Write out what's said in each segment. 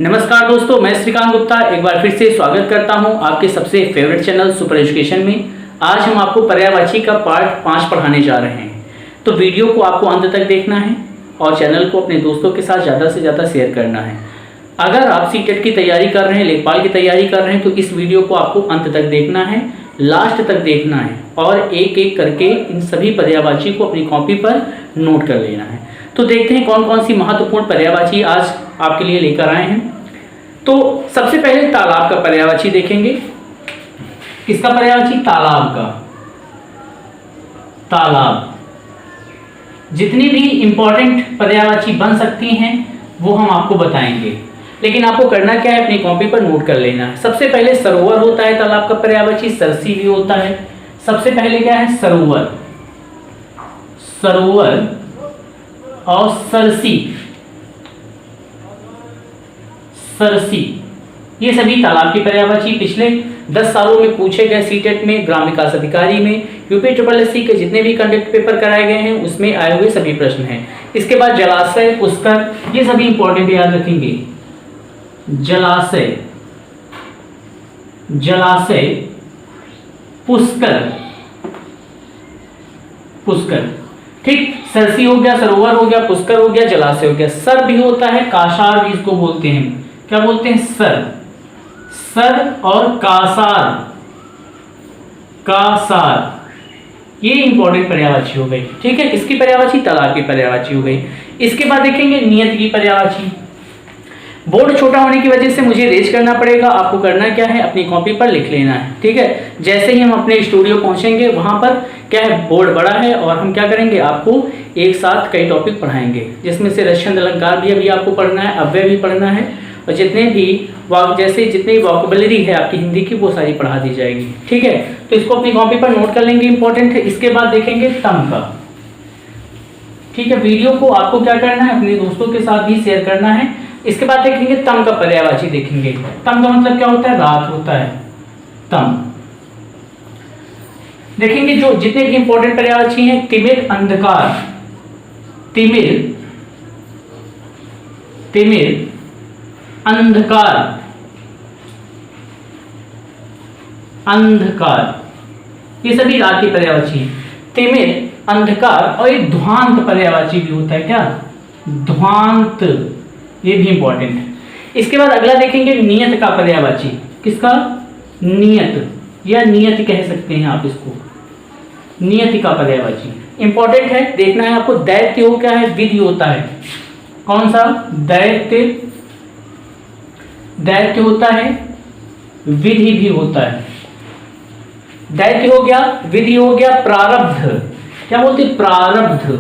नमस्कार दोस्तों, मैं श्रीकांत गुप्ता एक बार फिर से स्वागत करता हूं आपके सबसे फेवरेट चैनल सुपर एजुकेशन में। आज हम आपको पर्यायवाची का पार्ट 5 पढ़ाने जा रहे हैं। तो वीडियो को आपको अंत तक देखना है और चैनल को अपने दोस्तों के साथ ज़्यादा से ज़्यादा शेयर करना है। अगर आप सीटेट की तैयारी कर रहे हैं, लेखपाल की तैयारी कर रहे हैं, तो इस वीडियो को आपको अंत तक देखना है, लास्ट तक देखना है और एक एक करके इन सभी पर्यायवाची को अपनी कॉपी पर नोट कर लेना है। तो देखते हैं कौन कौन सी महत्वपूर्ण पर्यायवाची आज आपके लिए लेकर आए हैं। तो सबसे पहले तालाब का पर्यायवाची देखेंगे। किसका पर्यायवाची? तालाब का। तालाब। जितनी भी इंपॉर्टेंट पर्यायवाची बन सकती हैं वो हम आपको बताएंगे, लेकिन आपको करना क्या है, अपनी कॉपी पर नोट कर लेना है। सबसे पहले सरोवर होता है तालाब का पर्यायवाची, सरसी भी होता है। सबसे पहले क्या है? सरोवर। सरोवर और सरसी। सरसी, ये सभी तालाब की पर्यायवाची पिछले 10 सालों में पूछे गए सीटेट में, ग्राम विकास अधिकारी में, यूपी के जितने भी कंडक्ट पेपर कराए गए हैं उसमें आए हुए सभी प्रश्न हैं। इसके बाद जलाशय, पुष्कर, ये सभी इंपॉर्टेंट याद रखेंगे। जलाशय, जलाशय, पुष्कर, पुष्कर, ठीक। सरसी हो गया, सरोवर हो गया, पुष्कर हो गया, जलाशय हो गया। सर भी होता है, कासार भी इसको बोलते हैं। क्या बोलते हैं? सर। सर और कासार। कासार, ये इंपॉर्टेंट पर्यायवाची हो गई, ठीक है। किसकी पर्यायवाची? तालाब की पर्यायवाची हो गई। इसके बाद देखेंगे नियत की पर्यायवाची। बोर्ड छोटा होने की वजह से मुझे रेज करना पड़ेगा, आपको करना क्या है, अपनी कॉपी पर लिख लेना है, ठीक है। जैसे ही हम अपने स्टूडियो पहुंचेंगे वहां पर क्या है, बोर्ड बड़ा है और हम क्या करेंगे, आपको एक साथ कई टॉपिक पढ़ाएंगे, जिसमें से रचना अलंकार भी अभी आपको पढ़ना है, अव्यय भी पढ़ना है और जितने भी जितनी वोकैबुलरी है आपकी हिंदी की वो सारी पढ़ा दी जाएगी, ठीक है। तो इसको अपनी कॉपी पर नोट कर लेंगे, इंपॉर्टेंट है। इसके बाद देखेंगे तम का, ठीक है। वीडियो को आपको क्या करना है, अपने दोस्तों के साथ भी शेयर करना है। इसके बाद देखेंगे तम का पर्यायवाची देखेंगे। तम का मतलब क्या होता है? रात होता है, तम। देखेंगे जो जितने भी इंपॉर्टेंट पर्यायवाची हैं, तिमिर, अंधकार, तिमिर, तिमिर, अंधकार, अंधकार, ये सभी रात की पर्यायवाची हैं। तिमिर, अंधकार और एक ध्वांत पर्यायवाची भी होता है। क्या? ध्वांत, ये भी इंपॉर्टेंट है। इसके बाद अगला देखेंगे नियत का पर्यायवाची। किसका? नियत या नियत कह सकते हैं आप इसको, नियति का पर्यायवाची इंपॉर्टेंट है, देखना है आपको। दैत्य हो क्या है? विधि होता है। कौन सा? दैत्य, दैत्य होता है, विधि भी होता है। दैत्य हो गया, विधि हो गया, प्रारब्ध, क्या बोलते? प्रारब्ध,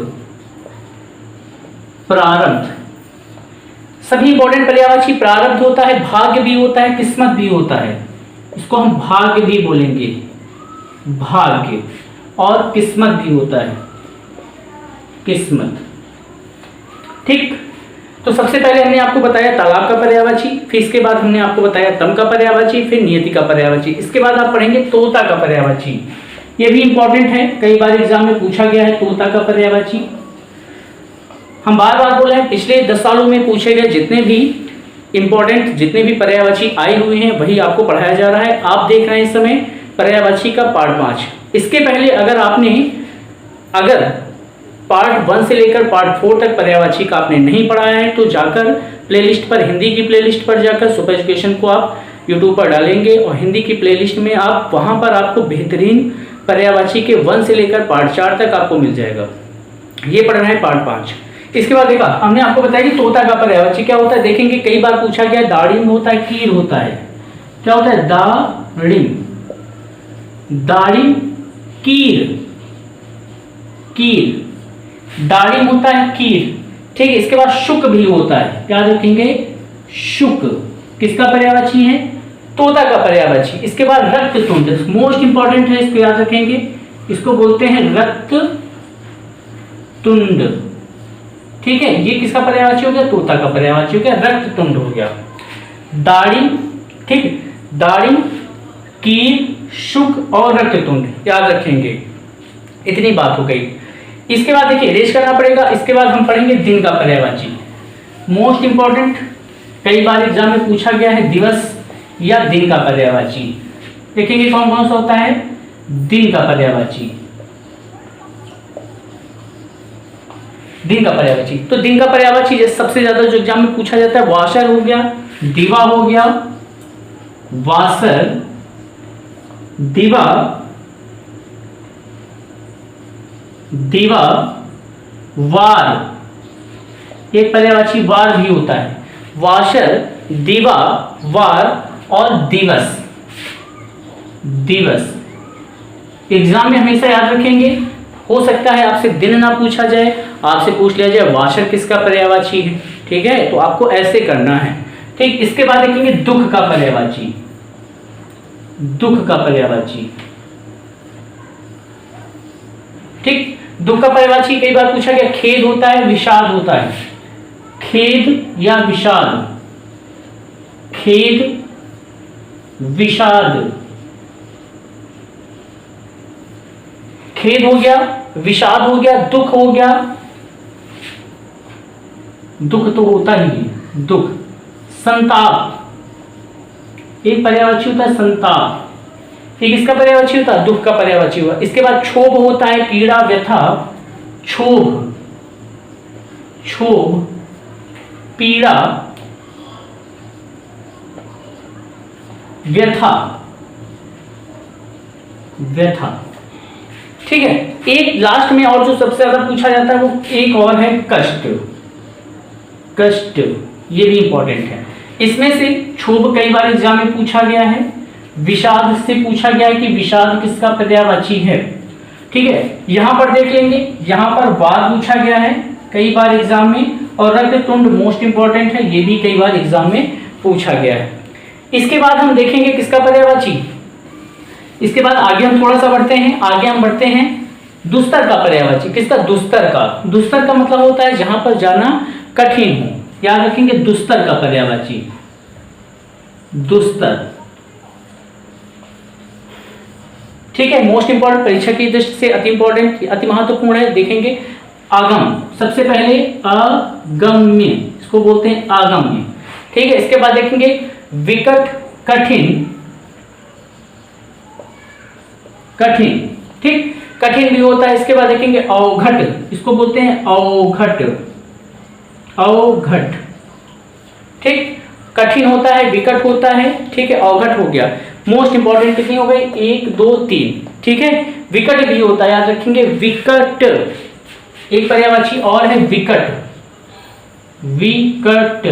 प्रारब्ध, सभी इंपॉर्टेंट पर्यायवाची। प्रारब्ध होता है, भाग्य भी होता है, किस्मत भी होता है, इसको हम भाग्य भी बोलेंगे, भाग्य, और किस्मत भी होता है, किस्मत, ठीक। तो सबसे पहले हमने आपको बताया तालाब का पर्यायवाची, फिर इसके बाद हमने आपको बताया तम का पर्यायवाची, फिर नियति का पर्यायवाची। इसके बाद आप पढ़ेंगे तोता का पर्यायवाची। ये भी इंपॉर्टेंट है, कई बार एग्जाम में पूछा गया है तोता का पर्यायवाची। हम बार बार बोले हैं, पिछले 10 सालों में पूछे गए जितने भी इंपॉर्टेंट, जितने भी पर्यायवाची आए हुए हैं वही आपको पढ़ाया जा रहा है। आप देख रहे हैं इस समय पर्यायवाची का पार्ट 5। इसके पहले अगर पार्ट 1 से लेकर पार्ट 4 तक पर्यायवाची का आपने नहीं पढ़ाया है तो जाकर प्लेलिस्ट पर, हिंदी की प्लेलिस्ट पर जाकर सुपर एजुकेशन को आप यूट्यूब पर डालेंगे और हिंदी की प्लेलिस्ट में आप वहां पर आपको बेहतरीन पर्यायवाची के 1 से लेकर पार्ट 4 तक आपको मिल जाएगा। ये पढ़ना है पार्ट 5। इसके बाद देखा हमने आपको बताया कि तोता का पर्यायवाची क्या होता है। देखेंगे कई बार पूछा गया, दाड़िम होता है, कीर होता है। क्या होता है? दाड़िम, दाड़िम, कीर, कीर, दाड़िम होता है, कीर, ठीक। इसके बाद शुक भी होता है, याद रखेंगे, शुक किसका पर्यायवाची है? तोता का पर्यायवाची। इसके बाद रक्ततुंड, मोस्ट इंपॉर्टेंट है, इसको याद रखेंगे, इसको बोलते हैं रक्ततुंड, ठीक है। ये किसका पर्यायवाची हो गया? तोता का पर्यायवाची हो गया, रक्ततुंड हो गया। दाड़िम, ठीक, दाड़िम, कीर, शुक और रक्ततुंड याद रखेंगे। इतनी बात हो गई। इसके बाद देखिए रेस करना पड़ेगा। इसके बाद हम पढ़ेंगे दिन का पर्यायवाची, मोस्ट इंपॉर्टेंट कई बार एग्जाम में पूछा गया है दिवस या दिन का पर्यायवाची। देखेंगे कौन कौन सा होता है, दिन का पर्यायवाची, दिन का पर्यायवाची। तो दिन का पर्यायवाची जैसे सबसे ज्यादा जो एग्जाम में पूछा जाता है वासर हो गया, दिवा हो गया, वासर, दिवा, दिवा, वार, एक पर्यायवाची वार भी होता है, वासर, दिवा, वार और दिवस, दिवस। एग्जाम में हमेशा याद रखेंगे, हो सकता है आपसे दिन ना पूछा जाए, आपसे पूछ लिया जाए वासर किसका पर्यायवाची है, ठीक है, तो आपको ऐसे करना है, ठीक। इसके बाद देखेंगे दुख का पर्यायवाची, दुख का पर्यायवाची, ठीक। दुख का पर्यायवाची कई बार पूछा गया, खेद होता है, विषाद होता है, खेद या विषाद, खेद, विषाद, खेद हो गया, विषाद हो गया, दुख हो गया, दुख तो होता ही है, दुख, संताप, एक पर्यायवाची होता है संताप, ठीक, इसका पर्यायवाची होता है दुख का पर्यायवाची हुआ। इसके बाद क्षोभ होता है, पीड़ा, व्यथा, क्षोभ, क्षोभ, पीड़ा, व्यथा, व्यथा, ठीक है। एक लास्ट में और जो सबसे ज्यादा पूछा जाता है वो एक और है कष्ट, कष्ट, ये भी इंपॉर्टेंट है। इसमें से क्षोभ कई बार एग्जाम में पूछा गया है, विषाद से पूछा गया है कि विषाद किसका पर्यायवाची है, ठीक है। यहां पर देख लेंगे, यहां पर वार पूछा गया है कई बार एग्जाम में, और रक्ततुंड मोस्ट इंपॉर्टेंट है, ये भी कई बार एग्जाम में पूछा गया है। इसके बाद हम देखेंगे किसका पर्यायवाची, इसके बाद आगे हम थोड़ा सा बढ़ते हैं, आगे हम बढ़ते हैं दुस्तर का पर्यायवाची, किसका, दुस्तर का। दुस्तर का मतलब होता है जहां पर जाना कठिन हो, याद रखेंगे दुस्तर का पर्यायवाची, दुस्तर, ठीक है। मोस्ट इंपॉर्टेंट, परीक्षा की दृष्टि से अति इंपॉर्टेंट, अति महत्वपूर्ण है। देखेंगे आगम, सबसे पहले अगम्य, इसको बोलते हैं आगम्य, ठीक है। इसके बाद देखेंगे विकट, कठिन, कठिन, ठीक, कठिन भी होता है। इसके बाद देखेंगे अवघट, इसको बोलते हैं अवघट, अवघट, ठीक, कठिन होता है, विकट होता है, ठीक है, अवघट हो गया। मोस्ट इंपॉर्टेंट कितनी हो गई, 1 2 3, ठीक है। विकट भी होता है, याद रखेंगे विकट, एक पर्यायवाची और है विकट, विकट,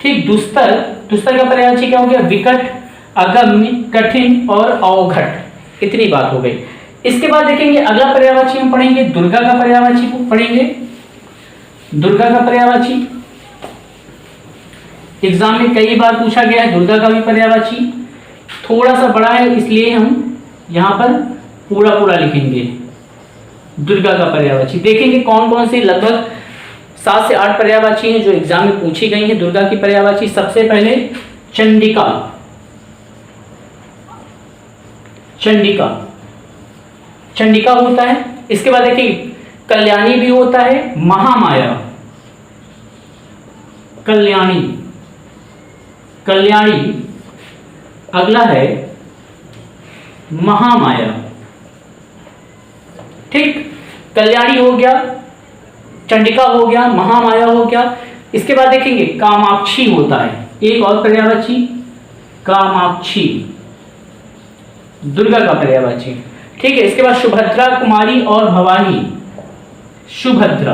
ठीक। दुस्तर, दुस्तर का पर्यायवाची क्या हो गया, विकट, अगम्य, कठिन और अवघट, इतनी बात हो गई। इसके बाद देखेंगे अगला पर्यायवाची हम पढ़ेंगे दुर्गा का पर्यायवाची को पढ़ेंगे, दुर्गा का पर्यायवाची एग्जाम में कई बार पूछा गया है, दुर्गा का भी पर्यायवाची थोड़ा सा बड़ा है, इसलिए हम यहां पर पूरा पूरा लिखेंगे। दुर्गा का पर्यायवाची देखेंगे कौन कौन से, लगभग 7 से 8 पर्यायवाची हैं जो एग्जाम में पूछी गई हैं दुर्गा की पर्यायवाची। सबसे पहले चंडिका, चंडिका, चंडिका होता है। इसके बाद देखिए कल्याणी भी होता है, महामाया, कल्याणी, कल्याणी, अगला है महामाया, ठीक। कल्याणी हो गया, चंडिका हो गया, महामाया हो गया। इसके बाद देखेंगे कामाक्षी होता है, एक और पर्यायवाची कामाक्षी, दुर्गा का पर्यायवाची, ठीक है। इसके बाद सुभद्रा, कुमारी और भवानी, सुभद्रा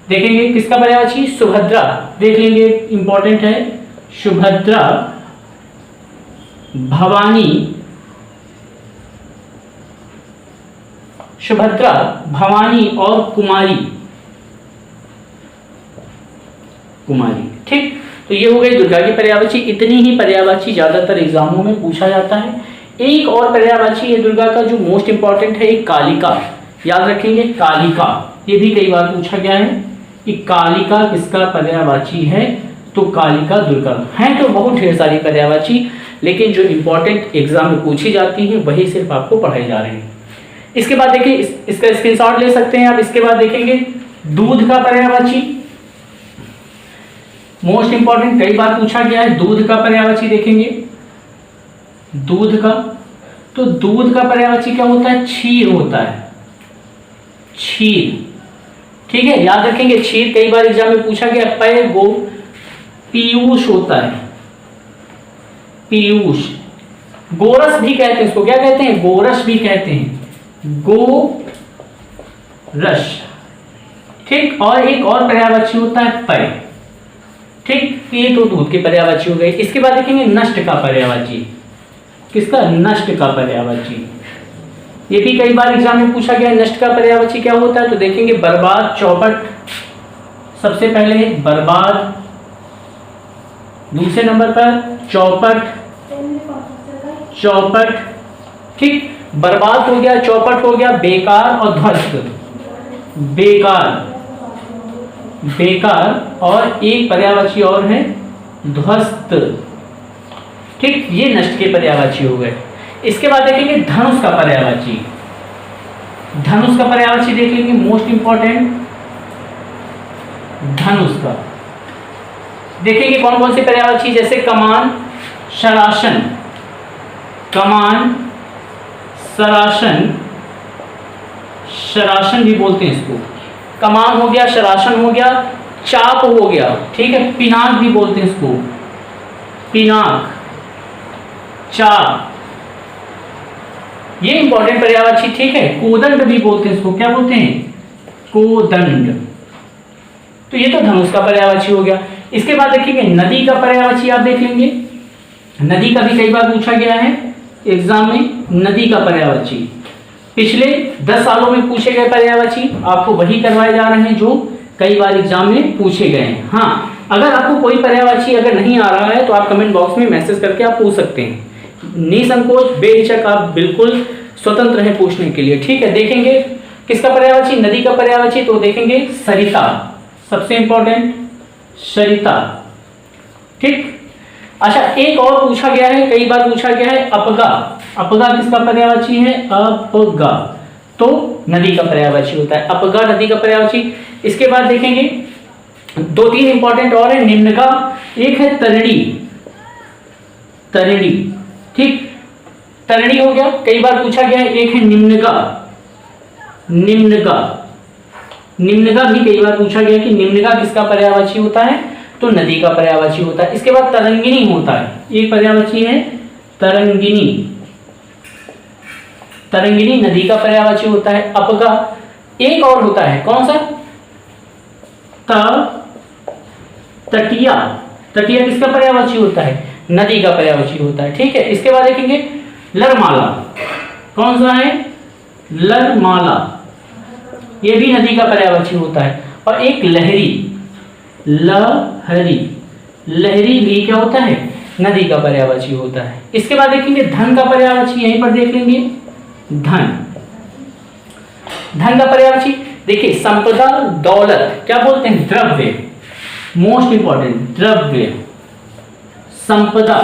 देखेंगे किसका पर्यायवाची, सुभद्रा, देख लेंगे इंपॉर्टेंट है, सुभद्रा, भवानी, सुभद्रा, भवानी और कुमारी, कुमारी, ठीक। तो ये हो गई दुर्गा की पर्यायवाची। इतनी ही पर्यायवाची ज्यादातर एग्जामों में पूछा जाता है। एक और पर्यायवाची है दुर्गा का जो मोस्ट इंपॉर्टेंट है, एक कालिका, याद रखेंगे कालिका, ये भी कई बार पूछा गया है कि कालिका किसका पर्यायवाची है, तो कालिका दुर्गा है। तो बहुत ढेर सारी पर्यायवाची, लेकिन जो इंपॉर्टेंट एग्जाम में पूछी जाती है वही सिर्फ आपको पढ़ाए जा रहे हैं। इसके बाद देखिए इसका स्क्रीनशॉट ले सकते हैं आप। इसके बाद देखेंगे दूध का पर्यायवाची, मोस्ट इंपॉर्टेंट, कई बार पूछा गया है। दूध का पर्यायवाची देखेंगे, दूध का, तो दूध का पर्यायवाची क्या होता है? क्षीर होता है, क्षीर। ठीक है, याद रखेंगे क्षीर कई बार एग्जाम में पूछा गया। पय गो पीयूष होता है, पीयूष। गोरस भी कहते हैं इसको, क्या कहते हैं? गोरस भी कहते हैं, गोरस। ठीक, और एक और पर्यायवाची होता है पय। ठीक, ये तो दूध के पर्यायवाची हो गए। इसके बाद देखेंगे नष्ट का पर्यायवाची। किसका? नष्ट का पर्यायवाची। ये भी कई बार एग्जाम में पूछा गया है। नष्ट का पर्यायवाची क्या होता है? तो देखेंगे बर्बाद, चौपट। सबसे पहले बर्बाद, दूसरे नंबर पर चौपट, चौपट। ठीक, बर्बाद हो गया, चौपट हो गया, बेकार और ध्वस्त। बेकार, बेकार, और एक पर्यायवाची और है ध्वस्त। ठीक, ये नष्ट के पर्यायवाची हो गए। इसके बाद देखेंगे धनुष का पर्यायवाची। धनुष का पर्यायवाची देख लेंगे, मोस्ट इंपॉर्टेंट, धनुष का देखेंगे कौन कौन से पर्यायवाची, जैसे कमान, शरासन, कमान, सरासन, शरासन भी बोलते हैं इसको। कमान हो गया, शरासन हो गया, चाप हो गया। ठीक है, पिनाक भी बोलते हैं इसको, पिनाक, चाप, ये इंपॉर्टेंट पर्यायवाची। ठीक है, कोदंड भी बोलते हैं इसको, क्या बोलते हैं? कोदंड। तो ये तो धनुष का पर्यायवाची हो गया। इसके बाद देखेंगे नदी का पर्यायवाची, आप देख लेंगे। नदी का भी कई बार पूछा गया है एग्जाम में, नदी का पर्यायवाची। पिछले 10 सालों में पूछे गए पर्यायवाची आपको वही करवाए जा रहे हैं जो कई बार एग्जाम में पूछे गए हैं। हाँ, अगर आपको कोई पर्यायवाची अगर नहीं आ रहा है तो आप कमेंट बॉक्स में मैसेज करके आप पूछ सकते हैं। निसंकोच, बेहिचक, आप बिल्कुल स्वतंत्र हैं पूछने के लिए। ठीक है, देखेंगे किसका पर्यायवाची? नदी का पर्यायवाची। तो देखेंगे सरिता, सबसे इंपॉर्टेंट, सरिता। ठीक, अच्छा, एक और पूछा गया है, कई बार पूछा गया है अपगा। अपगा किसका पर्यायवाची है? अपगा, तो नदी का पर्यायवाची होता है। अपगा नदी का पर्यायवाची। इसके बाद देखेंगे 2-3 इंपॉर्टेंट और है। निम्न का, एक है तरणी, तरणी। ठीक, तरणी हो गया, कई बार पूछा गया है। एक है निम्नगा, निम्नगा, निम्नगा भी कई बार पूछा गया कि निम्नगा किसका पर्यायवाची होता है? तो नदी का पर्यायवाची होता है। इसके बाद तरंगिणी होता है, एक पर्यायवाची है तरंगिणी, तरंगिणी नदी का पर्यायवाची होता है। अपगा, एक और होता है, कौन सा? तटिया, तटिया किसका पर्यायवाची होता है? नदी का पर्यायवाची होता है। ठीक है, इसके बाद देखेंगे लरमाला, कौन सा है? लरमाला, ये भी नदी का पर्यायवाची होता है। और एक लहरी, लहरी, लहरी भी क्या होता है? नदी का पर्यायवाची होता है। इसके बाद देखेंगे धन का पर्यायवाची, यहीं पर देख लेंगे धन, धन का पर्यायवाची। देखिए संपदा, दौलत, क्या बोलते हैं? द्रव्य, मोस्ट इंपॉर्टेंट, द्रव्य, संपदा,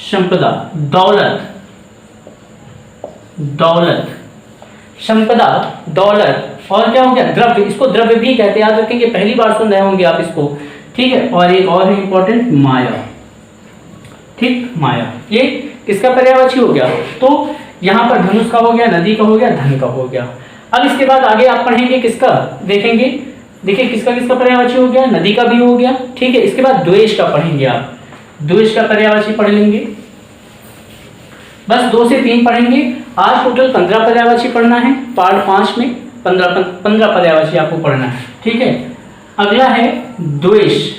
संपदा, दौलत, दौलत, संपदा, दौलत, और क्या हो गया? द्रव्य, इसको द्रव्य भी कहते हैं, याद रखेंगे, पहली बार सुन रहे होंगे आप इसको। ठीक है, और एक और है इंपॉर्टेंट, माया। ठीक, माया, ये किसका पर्यायवाची हो गया? तो यहां पर धनुष का हो गया, नदी का हो गया, धन का हो गया। अब इसके बाद आगे आप पढ़ेंगे किसका, देखेंगे, देखिए किसका किसका पर्यायवाची हो गया? नदी का भी हो गया। ठीक है, इसके बाद द्वेष का पढ़ेंगे आप, द्वेष का पर्यायवाची पढ़ लेंगे। बस 2 से 3 पढ़ेंगे। आज टोटल 15 पर्यायवाची पढ़ना है, पार्ट 5 में 15 पर्यायवाची आपको पढ़ना है। ठीक है, अगला है द्वेष।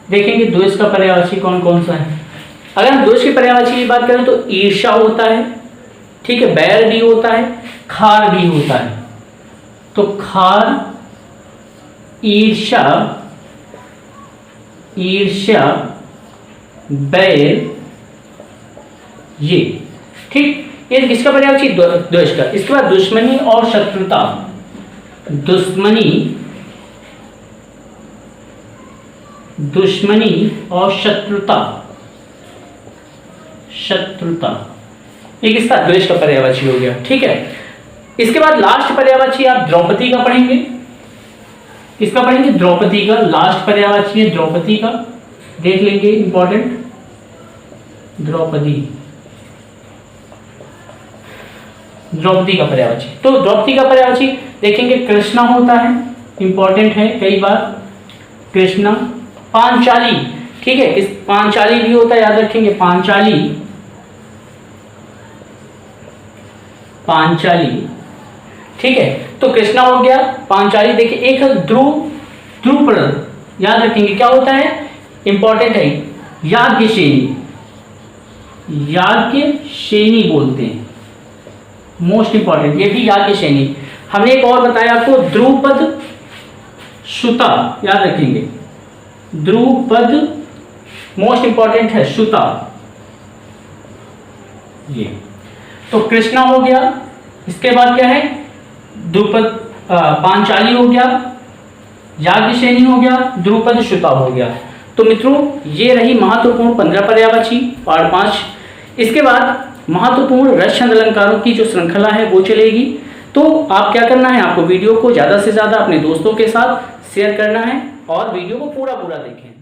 देखेंगे द्वेष का पर्यायवाची कौन कौन सा है। अगर हम द्वेष की पर्यायवाची की बात करें तो ईर्ष्या होता है, ठीक है, बैर भी होता है, खार भी होता है। तो खार, ईर्ष्या, ईर्ष्या, बैर, ये। ठीक, ये किसका पर्यायवाची? द्वेष का। इसके बाद दुश्मनी और शत्रुता, दुश्मनी, दुश्मनी और शत्रुता, शत्रुता, ये किसका? द्वेष का पर्यायवाची हो गया। ठीक है, इसके बाद लास्ट पर्यायवाची आप द्रौपदी का पढ़ेंगे। इसका पढ़ेंगे द्रौपदी का, लास्ट पर्यायवाची है द्रौपदी का, देख लेंगे इंपॉर्टेंट, द्रौपदी, द्रौपदी का पर्यायवाची। तो द्रौपदी का पर्यायवाची देखेंगे कृष्णा होता है, इंपॉर्टेंट है कई बार, कृष्णा। पांचाली, ठीक है, इस पांचाली भी होता है, याद रखेंगे पांचाली, पांचाली, ठीक है। तो कृष्णा हो गया, पांचाली। देखिए एक है ध्रुव, ध्रुपद, याद रखेंगे क्या होता है, इंपॉर्टेंट है, याज्ञसेनी, याज्ञसेनी बोलते हैं, मोस्ट इंपॉर्टेंट, ये भी याज्ञसेनी। हमने एक और बताया आपको ध्रुपद श्रुता, याद रखेंगे ध्रुपद, मोस्ट इंपॉर्टेंट है श्रुता, ये। तो कृष्णा हो गया, इसके बाद क्या है ध्रुपद, पांचाली हो गया, याज्ञसेनी हो गया, ध्रुपद श्रुता हो गया। तो मित्रों ये रही महत्वपूर्ण 15 पर्यायवाची पार्ट 5। इसके बाद महत्वपूर्ण रस छंद अलंकारों की जो श्रृंखला है वो चलेगी। तो आप क्या करना है, आपको वीडियो को ज़्यादा से ज़्यादा अपने दोस्तों के साथ शेयर करना है और वीडियो को पूरा देखें।